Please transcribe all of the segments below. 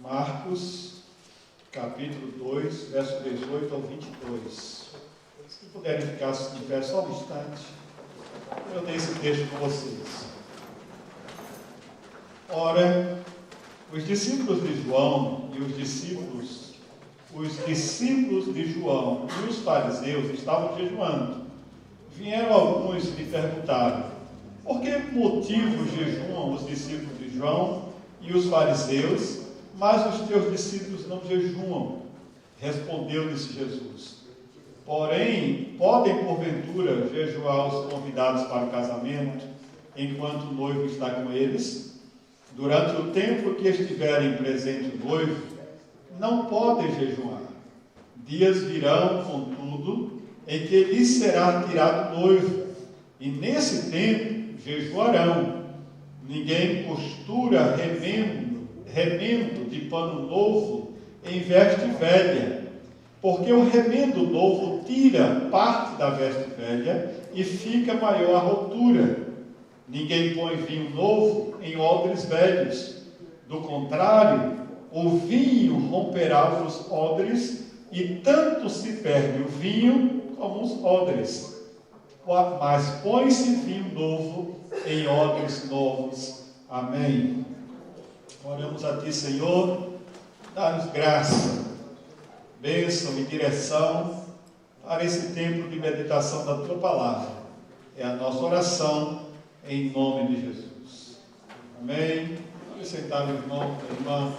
Marcos, capítulo 2, verso 18 ao 22. Se puderem ficar de pé só um instante, eu dei esse texto com vocês. Ora, os discípulos de João e os discípulos de João e os fariseus estavam jejuando. Vieram alguns e lhe perguntaram: por que motivo jejuam os discípulos de João e os fariseus, mas os teus discípulos não jejuam? Respondeu-lhes Jesus: porém, podem porventura jejuar os convidados para o casamento, enquanto o noivo está com eles? Durante o tempo que estiverem presente o noivo, não podem jejuar. Dias virão, contudo, em que lhes será tirado o noivo, e nesse tempo jejuarão. Ninguém costura remendo de pano novo em veste velha, porque o remendo novo tira parte da veste velha e fica maior a rotura. Ninguém põe vinho novo em odres velhos. Do contrário, o vinho romperá os odres, e tanto se perde o vinho como os odres. Mas põe-se vinho novo em odres novos. Amém. Oramos a Ti, Senhor, dá-nos graça, bênção e direção para esse tempo de meditação da Tua Palavra. É a nossa oração em nome de Jesus. Amém. Vamos sentar, meu irmão, minha irmã.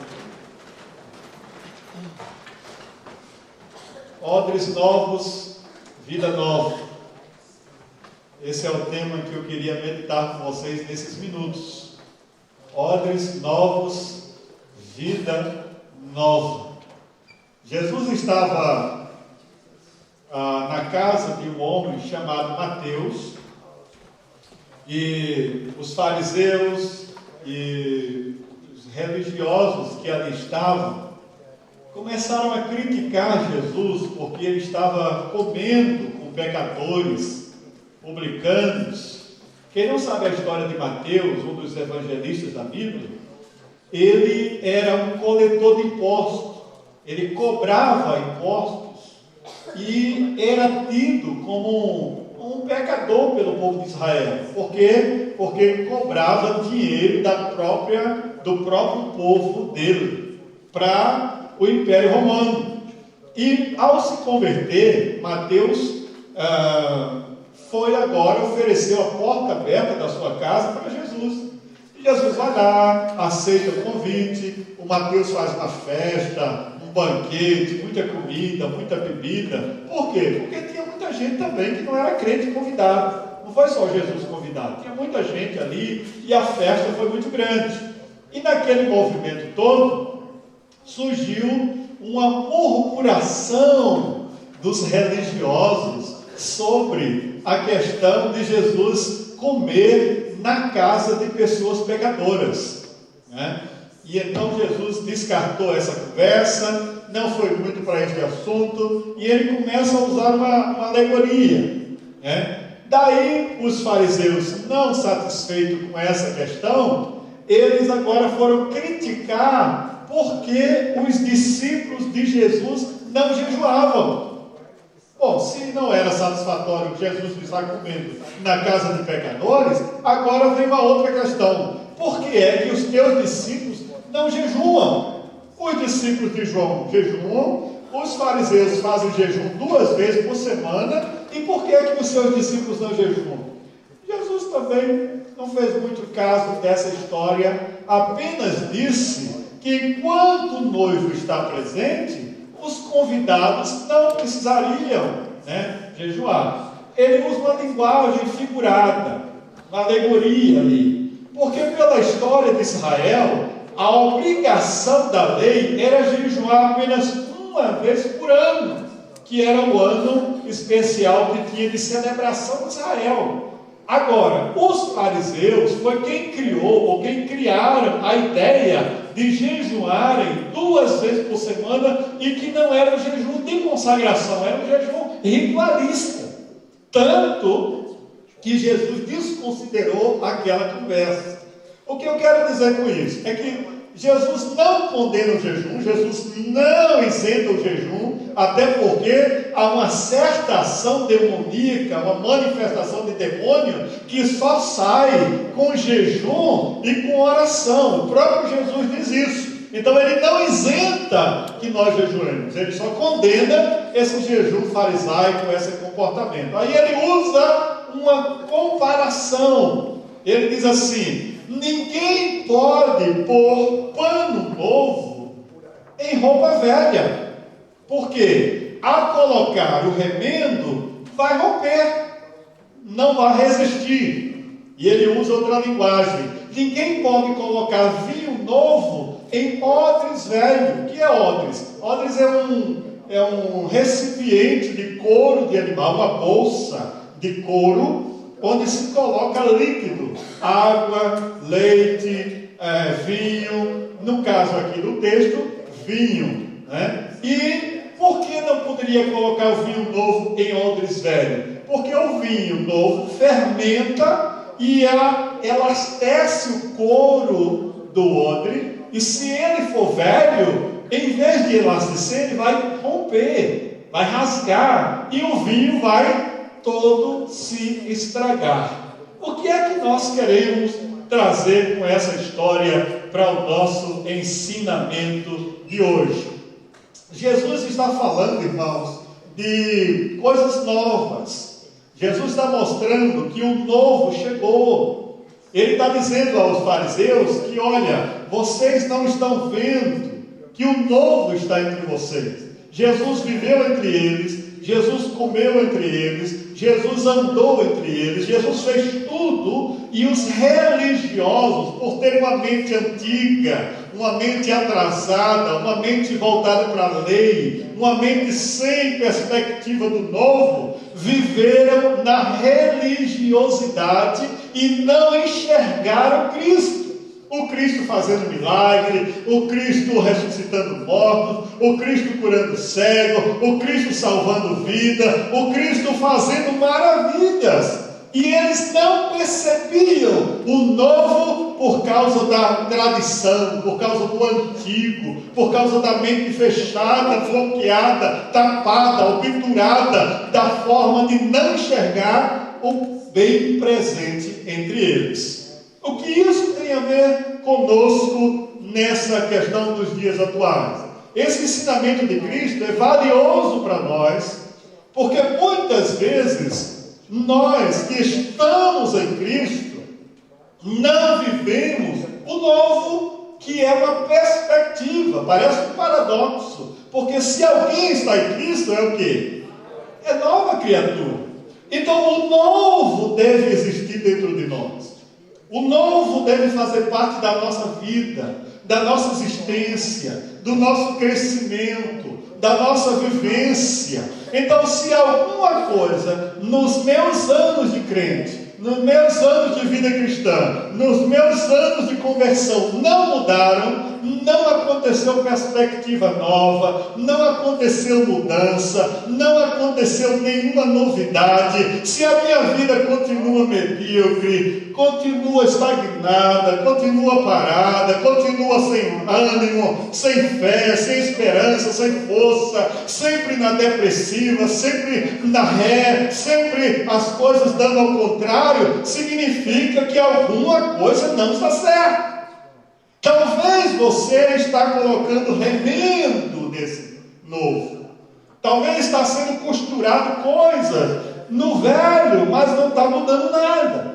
Odres novos, vida nova. Esse é o tema que eu queria meditar com vocês nesses minutos. Odres novos, vida nova. Jesus estava na casa de um homem chamado Mateus, e os fariseus e os religiosos que ali estavam começaram a criticar Jesus, porque ele estava comendo com pecadores, publicanos. Quem não sabe a história de Mateus, um dos evangelistas da Bíblia, ele era um coletor de impostos, ele cobrava impostos e era tido como um pecador pelo povo de Israel. Por quê? Porque ele cobrava dinheiro do próprio povo dele para o Império Romano. E ao se converter, Mateus foi agora, ofereceu a porta aberta da sua casa para Jesus. E Jesus vai lá, aceita o convite. O Mateus faz uma festa, um banquete, muita comida, muita bebida. Por quê? Porque tinha muita gente também que não era crente convidado. Não foi só Jesus convidado, tinha muita gente ali e a festa foi muito grande. E naquele movimento todo, surgiu uma murmuração dos religiosos sobre a questão de Jesus comer na casa de pessoas pecadoras, né? E então Jesus descartou essa conversa, não foi muito para este assunto, e ele começa a usar uma alegoria, né? Daí os fariseus, não satisfeitos com essa questão, eles agora foram criticar porque os discípulos de Jesus não jejuavam. Bom, se não era satisfatório Jesus estar comendo na casa de pecadores, agora vem uma outra questão: por que é que os teus discípulos não jejuam? Os discípulos de João jejuam, os fariseus fazem jejum 2 vezes por semana, e por que é que os seus discípulos não jejuam? Jesus também não fez muito caso dessa história, apenas disse que enquanto o noivo está presente, os convidados não precisariam, jejuar. Ele usa uma linguagem figurada, uma alegoria ali, porque pela história de Israel, a obrigação da lei era jejuar apenas uma vez por ano, que era o ano especial que tinha de celebração de Israel. Agora, os fariseus foi quem criou, ou quem criaram a ideia de jejuarem 2 vezes por semana, e que não era um jejum de consagração, era um jejum ritualista. Tanto que Jesus desconsiderou aquela conversa. O que eu quero dizer com isso? É que Jesus não condena o jejum, Jesus não isenta o jejum, até porque há uma certa ação demoníaca, uma manifestação de demônio, que só sai com jejum e com oração. O próprio Jesus diz isso. Então ele não isenta que nós jejuemos, ele só condena esse jejum farisaico, esse comportamento. Aí ele usa uma comparação. Ele diz assim: ninguém pode pôr pano novo em roupa velha, porque ao colocar o remendo vai romper, não vai resistir. E ele usa outra linguagem: ninguém pode colocar vinho novo em odres velho. O que é odres? Odres é um recipiente de couro de animal, uma bolsa de couro, onde se coloca líquido, água, leite, vinho, no caso aqui do texto, vinho, né? E por que não poderia colocar o vinho novo em odres velho? Porque o vinho novo fermenta e elastece o couro do odre, e se ele for velho, em vez de elastecer, ele vai romper, vai rasgar, e o vinho vai todo se estragar. O que é que nós queremos trazer com essa história para o nosso ensinamento de hoje? Jesus está falando, irmãos, de coisas novas. Jesus está mostrando que o novo chegou. Ele está dizendo aos fariseus que, olha, vocês não estão vendo que o novo está entre vocês. Jesus viveu entre eles, Jesus comeu entre eles, Jesus andou entre eles, Jesus fez tudo, e os religiosos, por ter uma mente antiga, uma mente atrasada, uma mente voltada para a lei, uma mente sem perspectiva do novo, viveram na religiosidade e não enxergaram Cristo. O Cristo fazendo milagre, o Cristo ressuscitando mortos, o Cristo curando cego, o Cristo salvando vida, o Cristo fazendo maravilhas. E eles não percebiam o novo por causa da tradição, por causa do antigo, por causa da mente fechada, bloqueada, tapada, obturada, da forma de não enxergar o bem presente entre eles. O que isso tem a ver conosco nessa questão dos dias atuais? Esse ensinamento de Cristo é valioso para nós, porque muitas vezes nós que estamos em Cristo não vivemos o novo, que é uma perspectiva. Parece um paradoxo, porque se alguém está em Cristo, é o quê? É nova criatura. Então o novo deve existir dentro de nós. O novo deve fazer parte da nossa vida, da nossa existência, do nosso crescimento, da nossa vivência. Então, se alguma coisa nos meus anos de crente, nos meus anos de vida cristã, nos meus anos de conversão não mudaram, não aconteceu perspectiva nova, não aconteceu mudança, não aconteceu nenhuma novidade, se a minha vida continua medíocre, continua estagnada, continua parada, continua sem ânimo, sem fé, sem esperança, sem força, sempre na depressiva, sempre na ré, sempre as coisas dando ao contrário, significa que alguma coisa não está certa. Talvez você está colocando remendo nesse novo. Talvez está sendo costurado coisas no velho, mas não está mudando nada.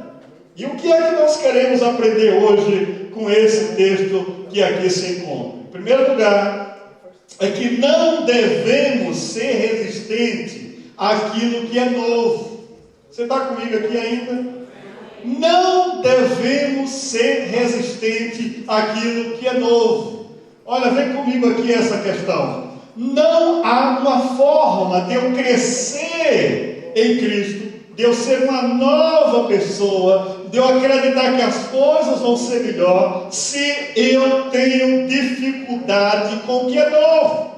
E o que é que nós queremos aprender hoje com esse texto que aqui se encontra? Em primeiro lugar, é que não devemos ser resistentes àquilo que é novo. Você está comigo aqui ainda? Não devemos ser resistentes àquilo que é novo. Olha, vem comigo aqui essa questão. Não há uma forma de eu crescer em Cristo, de eu ser uma nova pessoa, de eu acreditar que as coisas vão ser melhor, se eu tenho dificuldade com o que é novo.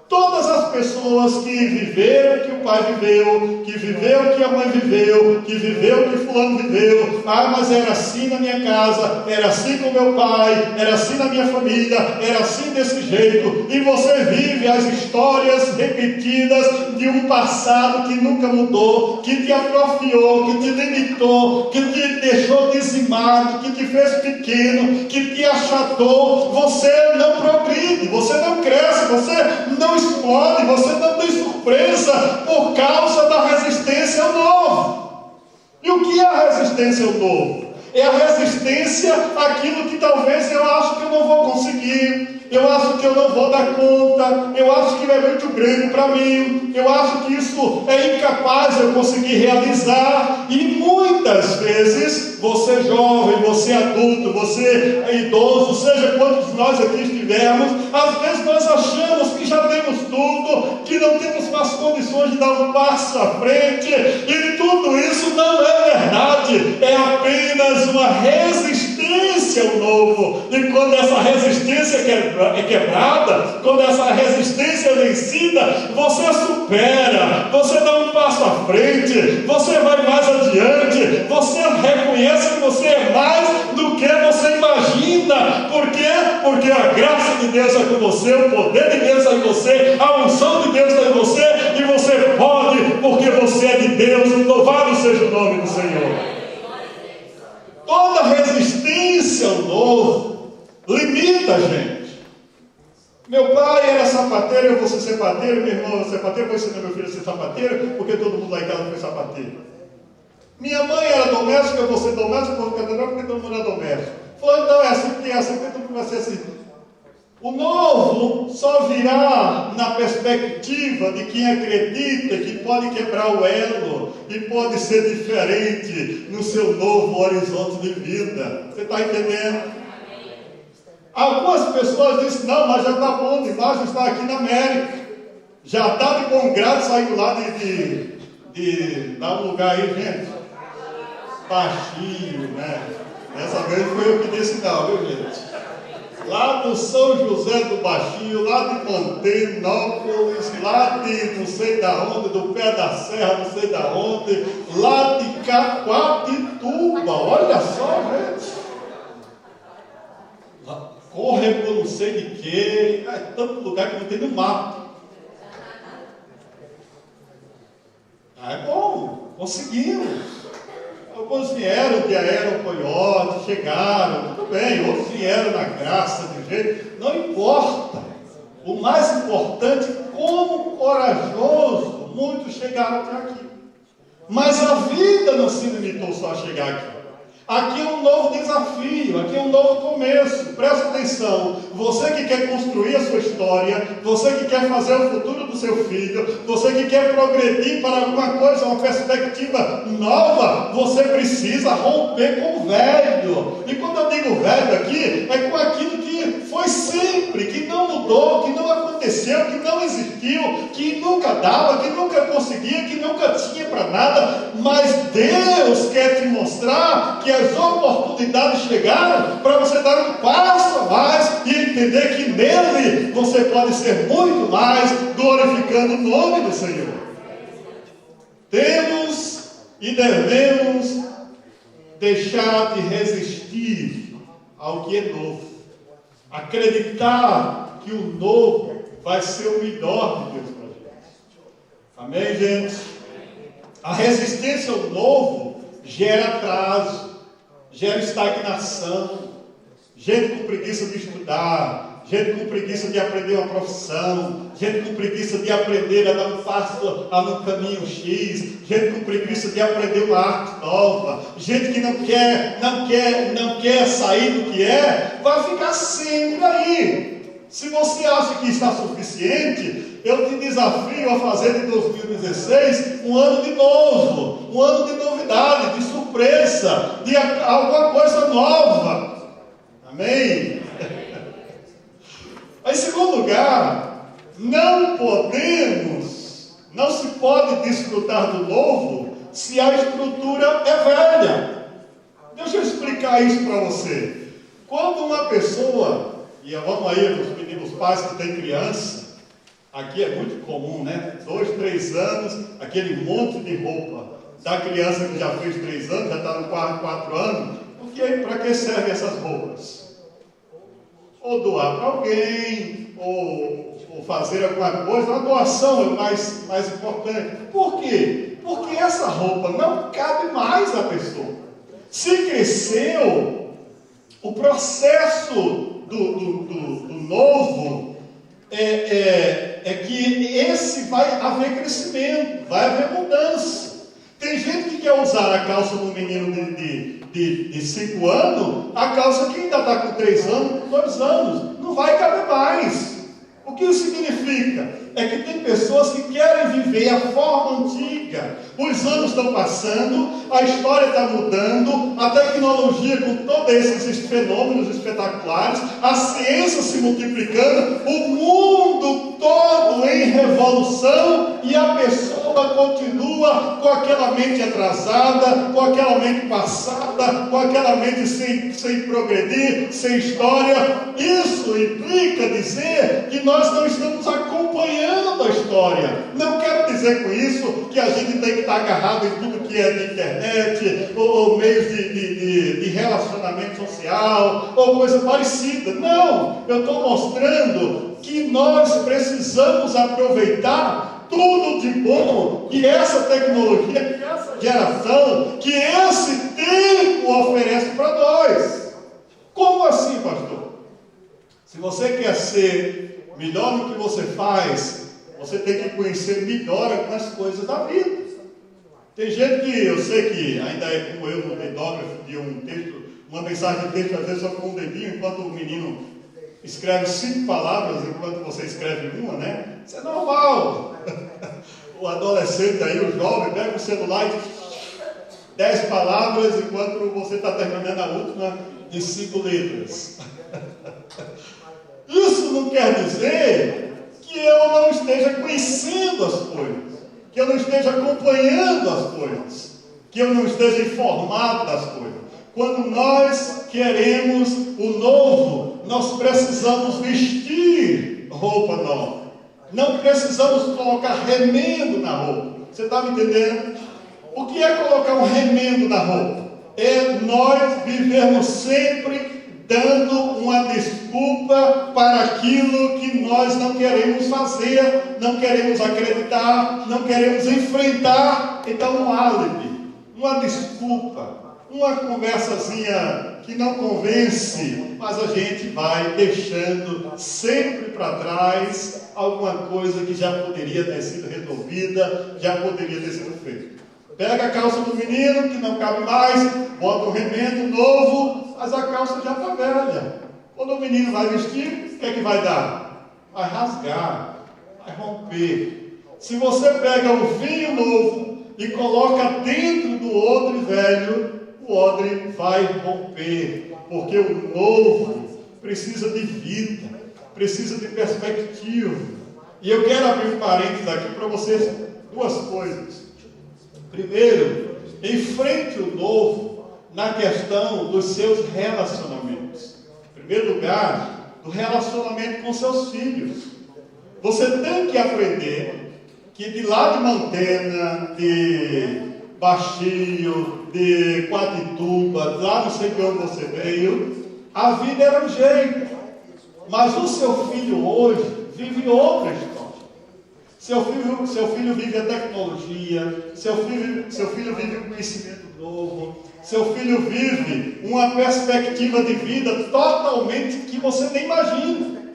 Todas as pessoas que viveram o que o pai viveu, que viveu o que a mãe viveu, que viveu o que fulano viveu. Ah, mas era assim na minha casa, era assim com meu pai, era assim na minha família, era assim desse jeito. E você vive as histórias repetidas de um passado que nunca mudou, que te atrofiou, que te limitou, que te deixou dizimado, que te fez pequeno, que te achatou. Você não progride, você não cresce, você não explode, você não tem surpresa por causa da resistência ao novo. E o que é a resistência ao novo? É a resistência àquilo que talvez eu acho que eu não vou conseguir, eu acho que eu não vou dar conta, eu acho que é muito grande para mim, eu acho que isso é incapaz de eu conseguir realizar. E muitas vezes, você jovem, você adulto, você idoso, seja quantos nós aqui estivermos, às vezes nós achamos que já temos tudo, que não temos mais condições de dar um passo à frente, e tudo isso não é verdade, é apenas uma resistência ao novo. E quando essa resistência é quebrada, quando essa resistência é vencida, você supera, você dá um passo à frente, você vai mais adiante, você reconhece que você é mais do que você imagina. Por quê? Porque a graça de Deus é com você, o poder de Deus é em você, a unção de Deus é em você, e você pode, porque você é de Deus. Louvado seja o nome do Senhor. Toda resistência ao novo limita a gente. Meu pai era sapateiro, eu vou ser sapateiro, meu irmão é sapateiro, vou ensinar meu filho a ser sapateiro, porque todo mundo lá em casa foi sapateiro. Minha mãe era doméstica, eu vou ser doméstico, vou ficar catedral, porque todo mundo era doméstico. Falou, então é assim, porque é assim, porque todo mundo vai ser assim. O novo só virá na perspectiva de quem acredita que pode quebrar o elo e pode ser diferente no seu novo horizonte de vida. Você está entendendo? Algumas pessoas dizem, não, mas já está bom demais, está aqui na América. Já está de bom grado saindo lá de dar um lugar aí, gente. Baixinho, né? Dessa vez foi eu que disse não, viu, gente? Lá do São José do Baixinho, lá de Mantenópolis, lá de não sei da onde, do pé da serra, não sei da onde, lá de Caquatituba, olha só, gente. Corre por não sei de quê, é tanto lugar que não tem no mapa. É bom, conseguimos. Alguns vieram de Aerocoyote, chegaram, tudo bem, outros vieram na graça de jeito, não importa. O mais importante, como corajoso, muitos chegaram até aqui. Mas a vida não se limitou só a chegar aqui. Aqui é um novo desafio, aqui é um novo começo. Presta atenção, você que quer construir a sua história, você que quer fazer o futuro do seu filho, você que quer progredir para alguma coisa, uma perspectiva nova, você precisa romper com o velho. E quando eu digo velho aqui, é com aquilo que foi sempre, que não mudou, que não aconteceu, que não existiu, que nunca dava, que nunca conseguia, que nunca tinha para nada. Mas Deus quer te mostrar que as oportunidades chegaram para você dar um passo a mais e entender que nele você pode ser muito mais, glorificando o nome do Senhor. Temos e devemos deixar de resistir ao que é novo, acreditar que o novo vai ser o melhor de Deus para a gente. Amém, gente? A resistência ao novo gera atraso, gera estagnação, gente com preguiça de estudar, gente com preguiça de aprender uma profissão, gente com preguiça de aprender a dar um passo no caminho X, gente com preguiça de aprender uma arte nova, gente que não quer sair do que é, vai ficar sempre aí. Se você acha que está suficiente, eu te desafio a fazer de 2016 um ano de novo, um ano de novidade, de surpresa, de alguma coisa nova. Amém? Em segundo lugar, não se pode desfrutar do novo se a estrutura é velha. Deixa eu explicar isso para você. Quando uma pessoa, e vamos aí, os meninos pais que têm criança, Aqui é muito comum, né? 2, 3 anos, aquele monte de roupa. Da criança que já fez 3 anos, já está no 4 anos. Para que servem essas roupas? Ou doar para alguém, ou fazer alguma coisa. A doação é o mais importante. Por quê? Porque essa roupa não cabe mais à pessoa. Se cresceu, o processo do novo é que esse vai haver crescimento, vai haver mudança. Tem gente que quer usar a calça do menino de 5 anos, a calça que ainda está com 3 anos, com 2 anos, não vai caber mais. O que isso significa? É que tem pessoas que querem viver a forma antiga. Os anos estão passando, a história está mudando, a tecnologia com todos esses fenômenos espetaculares, a ciência se multiplicando, o mundo todo em revolução, e a pessoa continua com aquela mente atrasada, com aquela mente passada, com aquela mente sem progredir, sem história. Isso implica dizer que nós não estamos acompanhando a história. Não quero dizer com isso que a gente tem que estar agarrado em tudo que é de internet, ou meios de relacionamento social, ou coisa parecida. Não, eu estou mostrando que nós precisamos aproveitar tudo de bom que essa tecnologia, que essa geração, que esse tempo oferece para nós. Como assim, pastor? Se você quer ser melhor no que você faz, você tem que conhecer melhor algumas coisas da vida. Tem gente que, eu sei que ainda é como eu, no dedógrafo de um texto, uma mensagem de texto, às vezes só com um dedinho, enquanto o menino escreve 5 palavras, enquanto você escreve uma, né? Isso é normal. O adolescente aí, o jovem, pega o celular e 10 palavras, enquanto você está terminando a última de 5 letras. Isso não quer dizer que eu não esteja conhecendo as coisas, que eu não esteja acompanhando as coisas, que eu não esteja informado das coisas. Quando nós queremos o novo, nós precisamos vestir roupa nova. Não precisamos colocar remendo na roupa. Você está me entendendo? O que é colocar um remendo na roupa? É nós vivermos sempre dando uma desculpa para aquilo que nós não queremos fazer, não queremos acreditar, não queremos enfrentar. Então, um álibi, uma desculpa, uma conversazinha que não convence, mas a gente vai deixando sempre para trás alguma coisa que já poderia ter sido resolvida, já poderia ter sido feita. Pega a calça do menino, que não cabe mais, bota um remendo novo, mas a calça já está velha. Quando o menino vai vestir, o que é que vai dar? Vai rasgar, vai romper. Se você pega o vinho novo e coloca dentro do odre velho, o odre vai romper, porque o novo precisa de vida, precisa de perspectiva. E eu quero abrir um parênteses aqui para vocês, 2 coisas. Primeiro, enfrente o novo na questão dos seus relacionamentos. Em primeiro lugar, do relacionamento com seus filhos. Você tem que aprender que de lá de Mantena, de Baixio, de Quatituba, lá não sei de onde você veio, a vida era um jeito. Mas o seu filho hoje vive outra história. Seu filho vive a tecnologia, seu filho vive um conhecimento novo, seu filho vive uma perspectiva de vida totalmente que você nem imagina.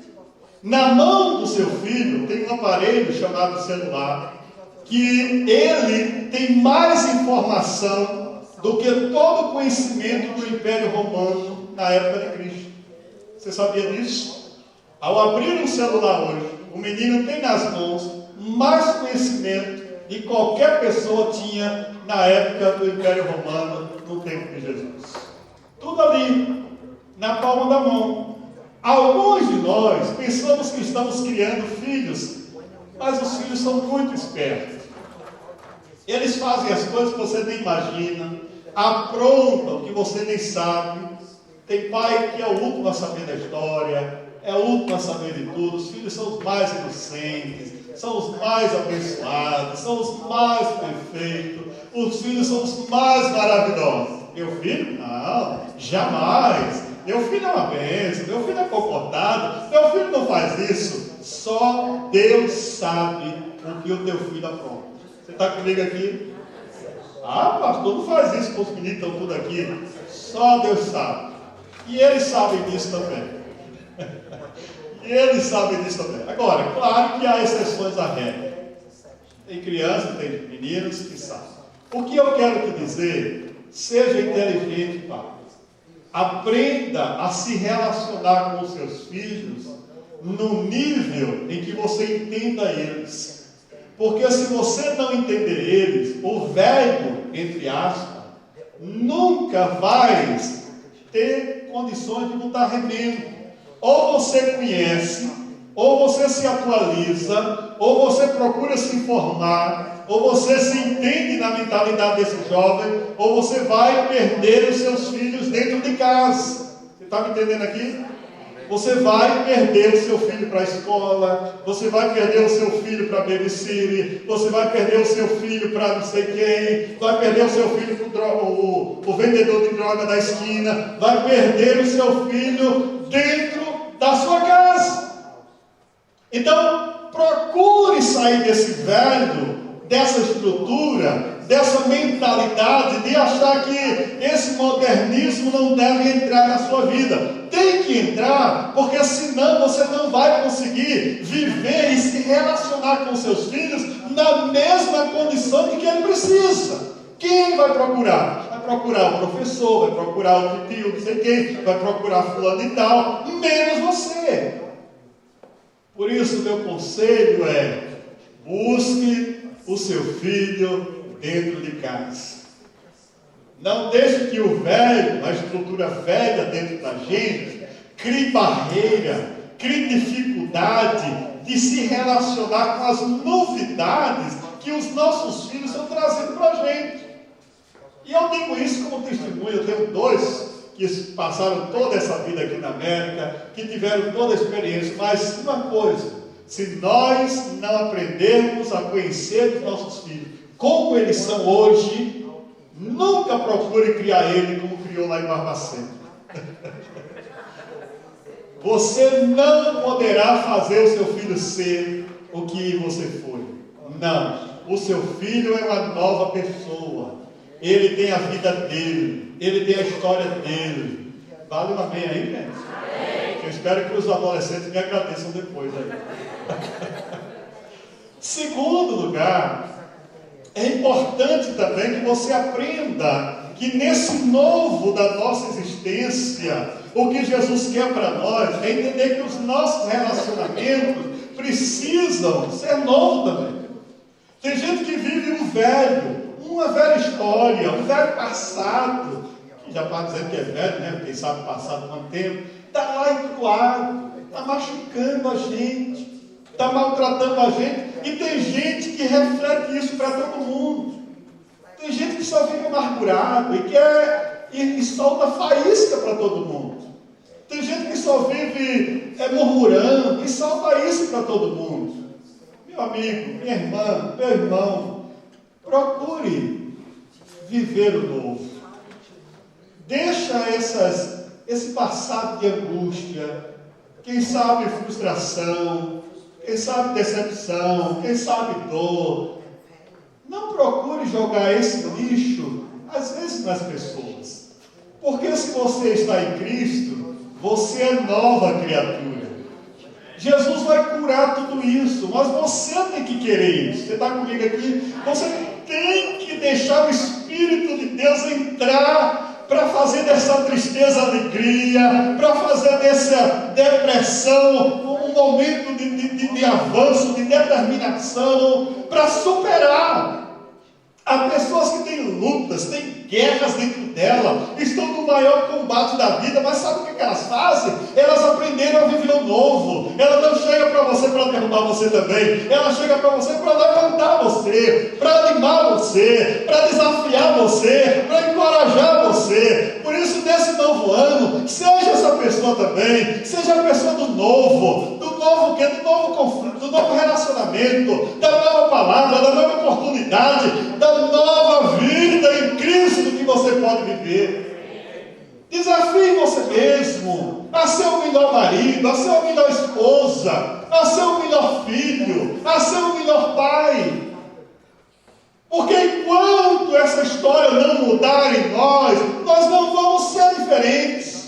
Na mão do seu filho tem um aparelho chamado celular, que ele tem mais informação do que todo o conhecimento do Império Romano na época de Cristo. Você sabia disso? Ao abrir um celular hoje, o menino tem nas mãos mais conhecimento de qualquer pessoa tinha na época do Império Romano, no tempo de Jesus. Tudo ali, na palma da mão. Alguns de nós pensamos que estamos criando filhos, mas os filhos são muito espertos. Eles fazem as coisas que você nem imagina, aprontam o que você nem sabe. Tem pai que é o último a saber da história, é o último a saber de tudo. Os filhos são os mais inocentes, são os mais abençoados, são os mais perfeitos. Os filhos são os mais maravilhosos. Meu filho? Não, jamais. Meu filho é uma bênção, meu filho é comportado, meu filho não faz isso. Só Deus sabe o que o teu filho apronta. Você está comigo aqui? Ah, pastor, não faz isso com os meninos que estão tudo aqui. Só Deus sabe. E eles sabem disso também. E eles sabem disso também. Agora, claro que há exceções à regra. Tem crianças, tem meninos que sabem. O que eu quero te dizer, seja inteligente, pai. Aprenda a se relacionar com os seus filhos no nível em que você entenda eles. Porque se você não entender eles, o velho, entre aspas, nunca vai ter condições de botar remendo. Ou você conhece, ou você se atualiza, ou você procura se informar, ou você se entende na mentalidade desse jovem, ou você vai perder os seus filhos dentro de casa. Você está me entendendo aqui? Você vai perder o seu filho para a escola, você vai perder o seu filho para babysitter, você vai perder o seu filho para não sei quem, vai perder o seu filho para o vendedor de droga da esquina, vai perder o seu filho dentro da sua casa. Então, procure sair desse velho, dessa estrutura, dessa mentalidade de achar que esse modernismo não deve entrar na sua vida. Tem que entrar, porque senão você não vai conseguir viver e se relacionar com seus filhos na mesma condição de que ele precisa. Quem vai procurar? Vai procurar o professor, vai procurar o tio, não sei quem, vai procurar fulano e tal, menos você. Por isso, meu conselho é: busque o seu filho dentro de casa. Não deixe que o velho, a estrutura velha dentro da gente, crie barreira, crie dificuldade de se relacionar com as novidades que os nossos filhos estão trazendo para a gente. E eu digo isso como testemunho. Eu tenho dois que passaram toda essa vida aqui na América, que tiveram toda a experiência. Mas uma coisa: se nós não aprendermos a conhecer os nossos filhos como eles são hoje, nunca procure criar ele como criou lá em Barbacena. Você não poderá fazer o seu filho ser o que você foi. Não. O seu filho é uma nova pessoa. Ele tem a vida dele. Ele tem a história dele. Vale um amém aí, gente? Eu espero que os adolescentes me agradeçam depois aí. Segundo lugar, é importante também que você aprenda que nesse novo da nossa existência, o que Jesus quer para nós é entender que os nossos relacionamentos precisam ser novos também. Tem gente que vive um velho, uma velha história, um velho passado, que já está dizendo que é velho, né? Quem sabe passado quanto tempo, está lá encruado, está machucando a gente, está maltratando a gente. E tem gente que reflete isso para todo mundo. Tem gente que só vive amargurado e solta faísca para todo mundo. Tem gente que só vive murmurando e solta isso para todo mundo. Meu amigo, minha irmã, meu irmão, procure viver o novo. Deixa esse passado de angústia, quem sabe frustração, quem sabe decepção, quem sabe dor. Não procure jogar esse lixo, às vezes, nas pessoas. Porque se você está em Cristo, você é nova criatura. Jesus vai curar tudo isso, mas você tem que querer isso. Você está comigo aqui? Você tem que deixar o Espírito de Deus entrar para fazer dessa tristeza alegria, para fazer dessa depressão um momento de avanço, de determinação, para superar. Há pessoas que têm lutas, têm guerras dentro dela, estão no maior combate da vida, mas sabe o que elas fazem? Elas aprenderam a viver o novo. Ela não chega para você para derrubar você também, ela chega para você para levantar você, para animar você, para desafiar você, para encorajar você. Por isso, nesse novo ano, seja essa pessoa pessoa também. Seja a pessoa do novo que é do novo conflito, do novo relacionamento, da nova palavra, da nova oportunidade, da nova vida em Cristo que você pode viver. Desafie você mesmo a ser o melhor marido, a ser a melhor esposa, a ser o melhor filho, a ser o melhor pai. Porque enquanto essa história não mudar em nós não vamos ser diferentes.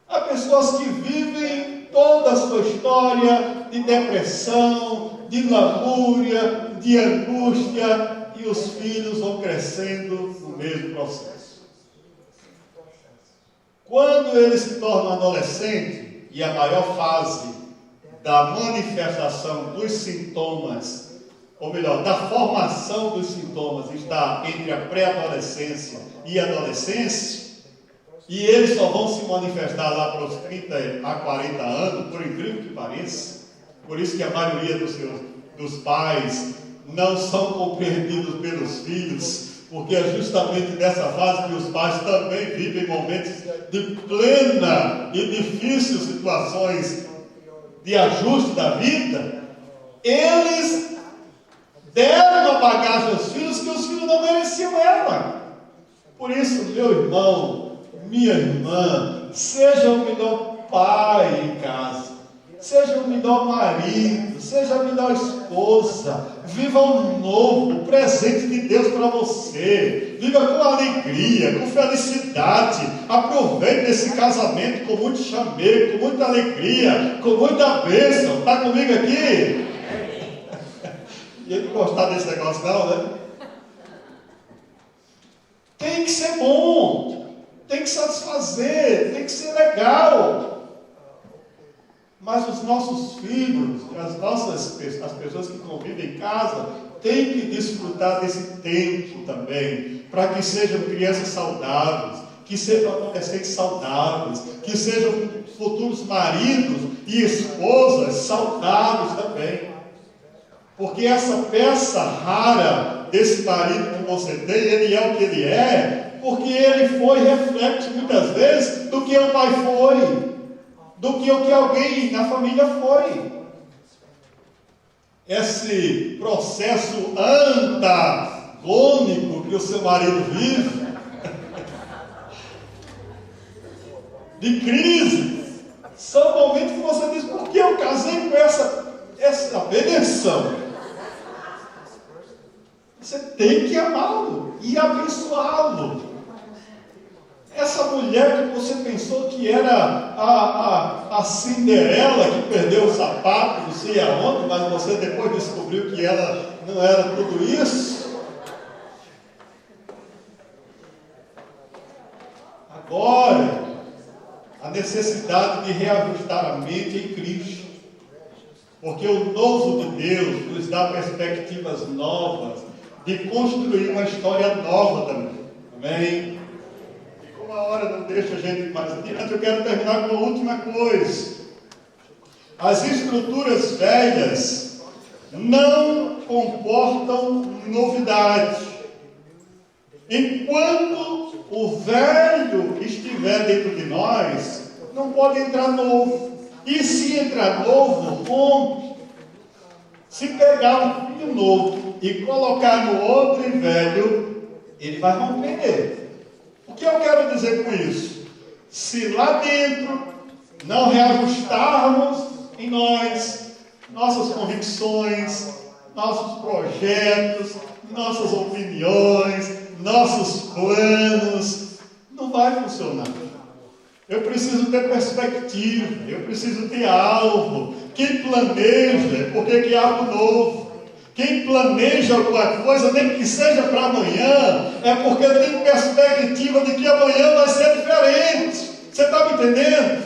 Há pessoas que vivem toda a sua história de depressão, de lamúria, de angústia, e os filhos vão crescendo no mesmo processo. Quando ele se torna adolescente, e a maior fase da manifestação dos sintomas, ou melhor, da formação dos sintomas, está entre a pré-adolescência e a adolescência, e eles só vão se manifestar lá para os 30 a 40 anos, por incrível que pareça. Por isso que a maioria dos pais não são compreendidos pelos filhos, porque é justamente nessa fase que os pais também vivem momentos de plena e difíceis situações de ajuste da vida. Eles deram a bagagem aos filhos que os filhos não mereciam ela. Por isso, meu irmão, minha irmã, seja o melhor pai em casa, seja o melhor marido, seja a melhor esposa, viva o novo, o presente de Deus para você, viva com alegria, com felicidade, aproveite esse casamento com muito chamego, com muita alegria, com muita bênção. Está comigo aqui? E ele gostar desse negócio não, né? Tem que ser bom, tem que satisfazer, tem que ser legal. Mas os nossos filhos, as pessoas que convivem em casa, têm que desfrutar desse tempo também, para que sejam crianças saudáveis, que sejam adolescentes saudáveis, que sejam futuros maridos e esposas saudáveis também. Porque essa peça rara desse marido que você tem, ele é o que ele é, porque ele foi reflexo muitas vezes do que o pai foi, do que o que alguém na família foi. Esse processo antagônico que o seu marido vive, de crise, são momentos que você diz: por que eu casei com essa benção? Você tem que amá-lo e abençoá-lo. Essa mulher que você pensou que era a Cinderela que perdeu o sapato, não sei aonde, mas você depois descobriu que ela não era tudo isso. Agora, a necessidade de reajustar a mente em Cristo. Porque o novo de Deus nos dá perspectivas novas de construir uma história nova também. Amém? E como a hora não deixa a gente mais adiante, eu quero terminar com a última coisa. As estruturas velhas não comportam novidade. Enquanto o velho estiver dentro de nós, não pode entrar novo. E se entrar novo, rompe. Se pegar um filho novo e colocar no outro velho, ele vai romper. O que eu quero dizer com isso? Se lá dentro não reajustarmos em nós nossas convicções, nossos projetos, nossas opiniões, nossos planos, não vai funcionar. Eu preciso ter perspectiva, eu preciso ter alvo. Quem planeja, porque que é algo novo. Quem planeja alguma coisa, nem que seja para amanhã, é porque tem perspectiva de que amanhã vai ser diferente. Você está me entendendo?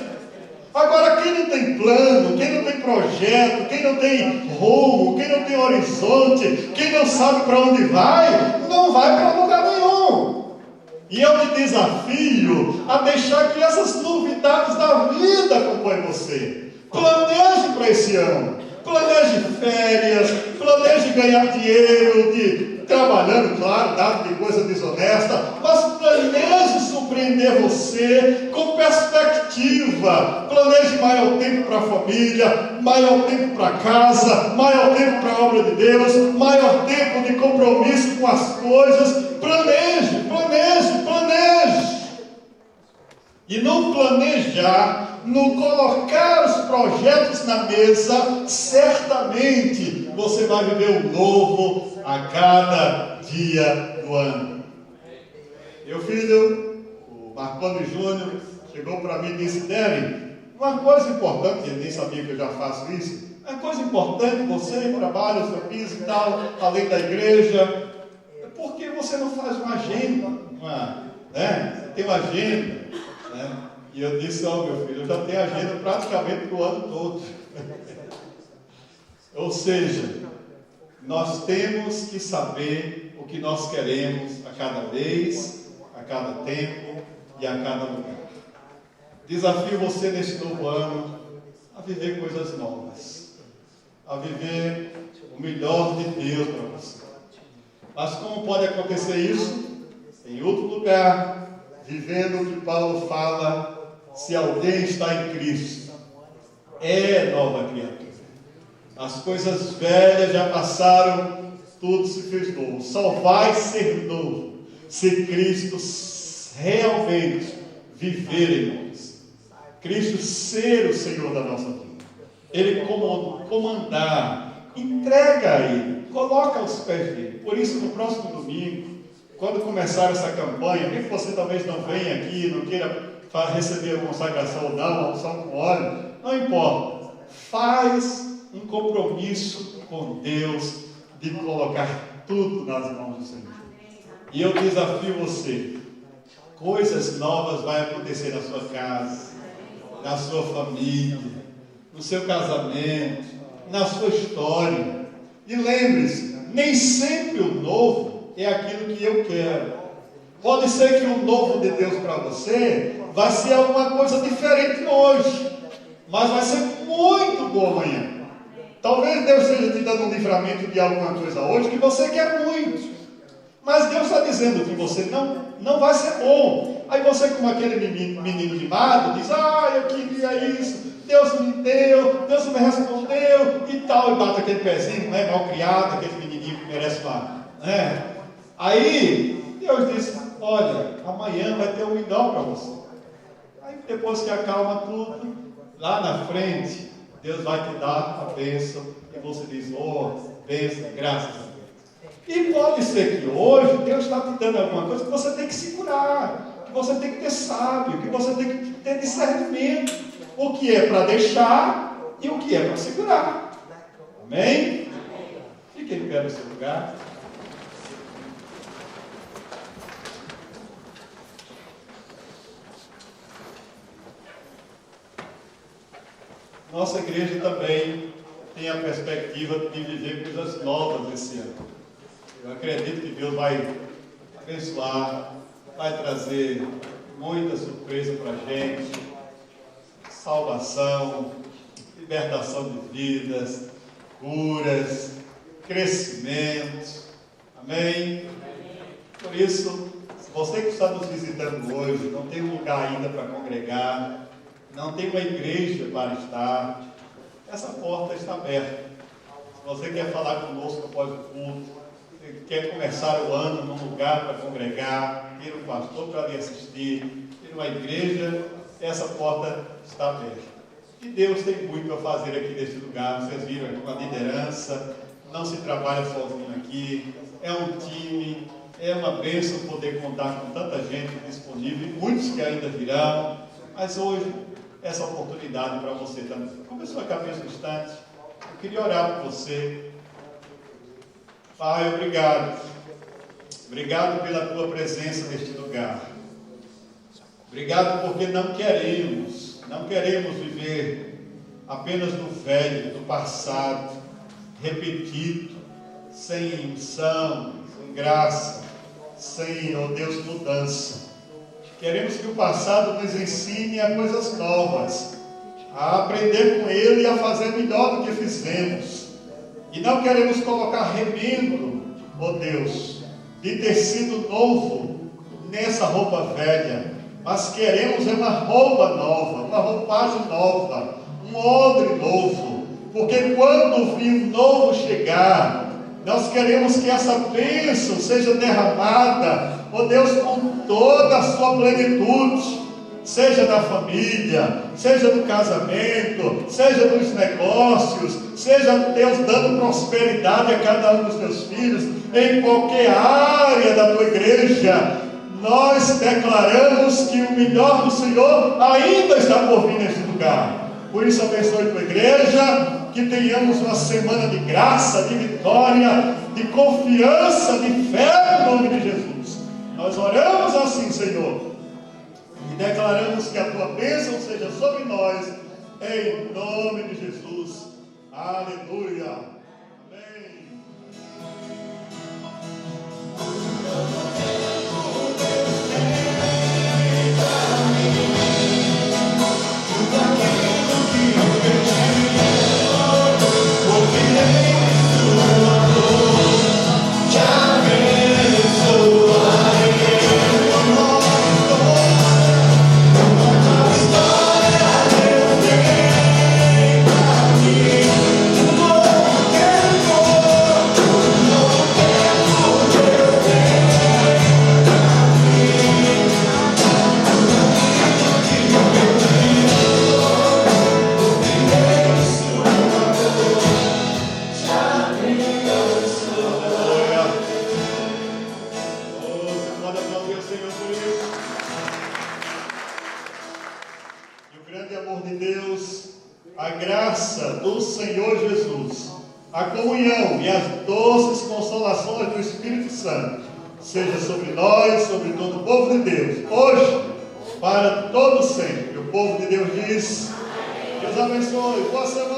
Agora, quem não tem plano, quem não tem projeto, quem não tem rumo, quem não tem horizonte, quem não sabe para onde vai, não vai para lugar nenhum. E eu te desafio a deixar que essas novidades da vida acompanhem você. Planeje para esse ano. Planeje férias, planeje ganhar dinheiro, trabalhando, claro, nada de coisa desonesta, mas planeje surpreender você com perspectiva. Planeje maior tempo para a família, maior tempo para casa, maior tempo para a obra de Deus, maior tempo de compromisso com as coisas. Planeje, planeje, planeje. E no planejar, no colocar os projetos na mesa, certamente você vai viver um novo a cada dia do ano. Meu filho, o Marconi Júnior, chegou para mim e disse: Derry, uma coisa importante, ele nem sabia que eu já faço isso, uma coisa importante, você trabalha o seu piso e tal, além da igreja, por que você não faz uma agenda? Você tem uma agenda, né? E eu disse: meu filho, eu já tenho agenda praticamente para o ano todo. Ou seja, nós temos que saber o que nós queremos a cada vez, a cada tempo e a cada lugar. Desafio você neste novo ano a viver coisas novas, a viver o melhor de Deus para você. Mas como pode acontecer isso? Em outro lugar, vivendo o que Paulo fala: se alguém está em Cristo, é nova criatura. As coisas velhas já passaram, tudo se fez novo. Só vai ser novo se Cristo realmente viver em nós. Cristo ser o Senhor da nossa vida. Ele comandar, entrega a Ele, coloca aos pés dele. Por isso, no próximo domingo, quando começar essa campanha, mesmo que você talvez não venha aqui, não queira receber a consagração ou não, a unção com óleo, não importa. Faz um compromisso com Deus de colocar tudo nas mãos do Senhor. E eu desafio você: coisas novas vão acontecer na sua casa, na sua família, no seu casamento, na sua história. E lembre-se, nem sempre o novo é aquilo que eu quero. Pode ser que o novo de Deus para você vai ser alguma coisa diferente hoje, mas vai ser muito bom amanhã. Talvez Deus esteja te dando um livramento de alguma coisa hoje que você quer muito, mas Deus está dizendo que você não vai ser bom. Aí você, como aquele menino mimado, diz: eu queria isso, Deus me deu, Deus me respondeu e tal, e bate aquele pezinho, né, mal criado, aquele menininho que merece uma, né? Aí Deus diz: olha, amanhã vai ter um melhor para você. Aí depois que acalma tudo, lá na frente, Deus vai te dar a bênção, e você diz: bênção, graças a Deus. E pode ser que hoje Deus está te dando alguma coisa que você tem que segurar, que você tem que ter sábio, que você tem que ter discernimento, o que é para deixar e o que é para segurar. Amém? Fique em pé no seu lugar. Nossa igreja também tem a perspectiva de viver coisas novas esse ano. Eu acredito que Deus vai abençoar, vai trazer muita surpresa para a gente, salvação, libertação de vidas, curas, crescimento. Amém? Por isso, se você que está nos visitando hoje não tem um lugar ainda para congregar, não tem uma igreja para estar, essa porta está aberta. Se você quer falar conosco após o culto, quer começar o ano num lugar para congregar, ter um pastor para lhe assistir, ter uma igreja, essa porta está aberta. E Deus tem muito a fazer aqui neste lugar. Vocês viram aqui uma liderança, não se trabalha sozinho aqui, é um time, é uma bênção poder contar com tanta gente disponível, muitos que ainda virão, mas hoje essa oportunidade para você também. Curva sua cabeça um instante. Eu queria orar por você. Pai, obrigado. Obrigado pela tua presença neste lugar. Obrigado porque não queremos viver apenas no velho, no passado, repetido, sem unção, sem graça, sem, ó Deus, mudança. Queremos que o passado nos ensine a coisas novas, a aprender com Ele e a fazer melhor do que fizemos. E não queremos colocar remendo, ó Deus, de tecido novo nessa roupa velha, mas queremos uma roupa nova, uma roupagem nova, um odre novo, porque quando o vinho novo chegar, nós queremos que essa bênção seja derramada, ó Deus, com toda a sua plenitude, seja na família, seja no casamento, seja nos negócios, seja Deus dando prosperidade a cada um dos teus filhos, em qualquer área da tua igreja. Nós declaramos que o melhor do Senhor ainda está por vir neste lugar. Por isso, abençoe a tua igreja, que tenhamos uma semana de graça, de vitória, de confiança, de fé no nome de Jesus. Nós oramos assim, Senhor, e declaramos que a tua bênção seja sobre nós, em nome de Jesus. Aleluia. Amém. Seja sobre nós, sobre todo o povo de Deus, hoje, para todo sempre. O povo de Deus diz: Deus abençoe, boa semana.